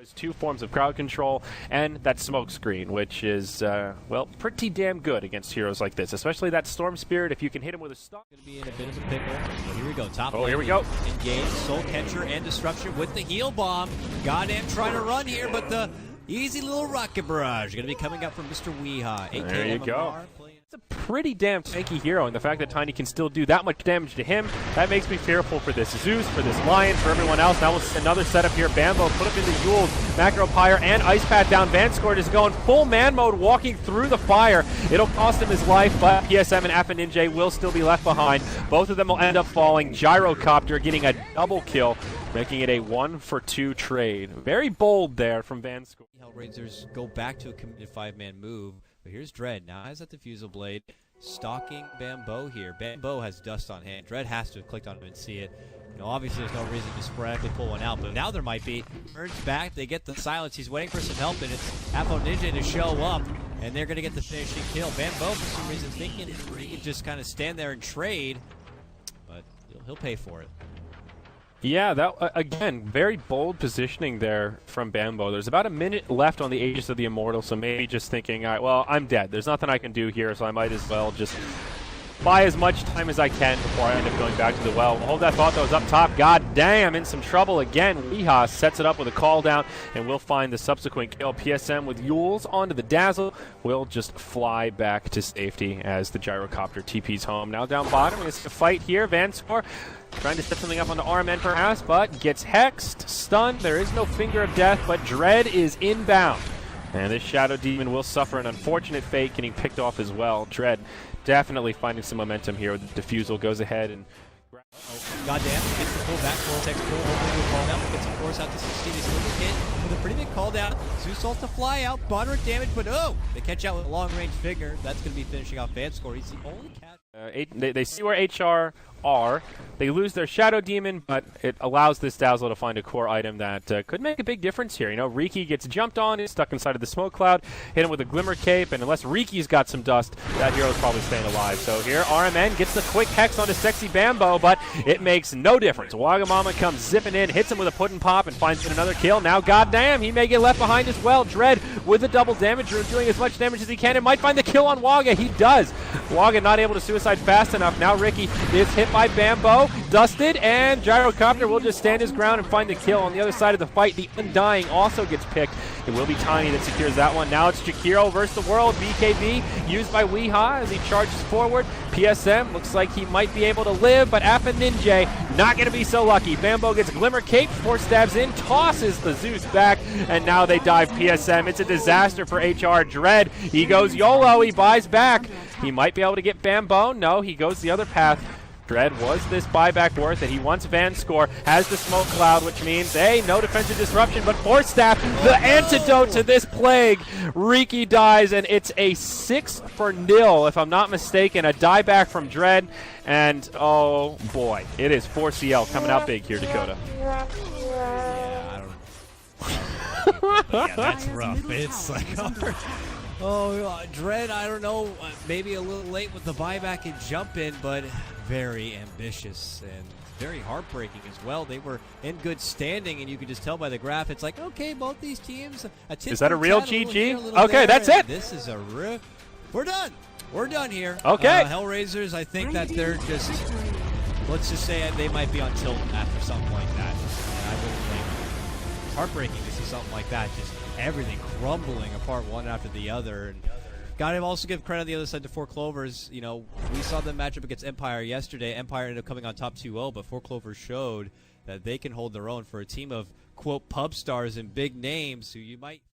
There's two forms of crowd control and that smoke screen, which is, well, pretty damn good against heroes like this, especially that Storm Spirit. If you can hit him with a stock. Going to be in a bit of a pickle. Well, here we go. Top here we go. Engage. Soul Catcher and Disruption with the heal bomb. Goddamn trying to run here, but the easy little rocket barrage going to be coming up from Mr. Weehaw. There you go. It's a pretty damn tanky hero, and the fact that Tiny can still do that much damage to him, that makes me fearful for this Zeus, for this Lion, for everyone else. Now another setup here. Bambo put up into Yules, Macro Pyre, and Ice Path down. Vanscourt is going full man mode, walking through the fire. It'll cost him his life, but PSM and Ninja will still be left behind. Both of them will end up falling. Gyrocopter getting a double kill, making it a 1-for-2 trade. Very bold there from Vanscourt. HellRaisers go back to a committed 5-man move. But here's Dread. Now has that Diffusal Blade. Stalking Bambo here. Bambo has dust on hand. Dread has to have clicked on him and see it. You know, obviously there's no reason to sporadically pull one out, but now there might be. Turns back, they get the silence. He's waiting for some help, and it's Ninja to show up, and they're going to get the finishing kill. Bambo, for some reason, thinking he can just kind of stand there and trade, but he'll pay for it. Yeah, that again, very bold positioning there from Bambo. There's about a minute left on the Aegis of the Immortal, so maybe just thinking, all right, well, I'm dead. There's nothing I can do here, so I might as well just buy as much time as I can before I end up going back to the well. Hold that thought that was up top. God damn, in some trouble again. Weehaw sets it up with a call down, and we'll find the subsequent kill. PSM with Yules onto the Dazzle will just fly back to safety as the Gyrocopter TP's home. Now down bottom, we see a fight here. Vanscourt trying to set something up on the RMN perhaps, but gets hexed, stunned. There is no Finger of Death, but Dread is inbound. And this Shadow Demon will suffer an unfortunate fate, getting picked off as well. Dread definitely finding some momentum here. The Diffusal goes ahead and... Goddamn, gets the pull back, full text pull, hopefully we'll call down, but gets a force out to 16. They still get hit with a pretty big call down. Zeus ult to fly out, moderate damage, but oh! They catch out with a long range Finger. That's going to be finishing off Vanscourt. He's the only cat. They see where HR are. They lose their Shadow Demon, but it allows this Dazzle to find a core item that could make a big difference here. You know, Riki gets jumped on, is stuck inside of the smoke cloud, hit him with a Glimmer Cape, and unless Riki's got some dust, that hero's probably staying alive. So here, RMN gets the quick hex onto Sexy Bambo, but it makes no difference. Wagamama comes zipping in, hits him with a Puddin' Pop, and finds another kill. Now, goddamn, he may get left behind as well. Dread with the double damage room, doing as much damage as he can, and might find the kill on Waga. He does. Waga not able to suicide fast enough. Now Riki is hit by Bambo, dusted, and Gyrocopter will just stand his ground and find the kill. On the other side of the fight, the Undying also gets picked. It will be Tiny that secures that one. Now it's Jakiro versus the world. BKB used by Weehaw as he charges forward. PSM looks like he might be able to live, but Ninja not going to be so lucky. Bambo gets Glimmer Cape, 4 stabs in, tosses the Zeus back, and now they dive PSM. It's a disaster for HR. Dread, he goes YOLO, he buys back. He might be able to get Bambo. No, he goes the other path. Dread, was this buyback worth it? He wants Vanscourt, has the smoke cloud, which means, hey, no defensive disruption, but Force Staff, the antidote to this plague. Riki dies, and it's a 6-0, if I'm not mistaken. A dieback from Dread, and oh boy, it is 4CL coming out big here, Dakota. Yeah, I don't know. Yeah, that's rough. It's like, Dread, I don't know, maybe a little late with the buyback and jump in, but very ambitious and very heartbreaking as well. They were in good standing, and you could just tell by the graph. It's like, okay, both these teams. Is that a real GG? Okay, that's it. This is a real. We're done. We're done here. Okay. HellRaisers, I think that they're just. Let's just say they might be on tilt after something like that. And I wouldn't blame them. It's heartbreaking to see something like that. Just everything crumbling apart one after the other. And gotta also give credit on the other side to 4 Clovers. You know, we saw them match up against Empire yesterday. Empire ended up coming on top 2-0, but 4 Clovers showed that they can hold their own for a team of, quote, pub stars and big names who you might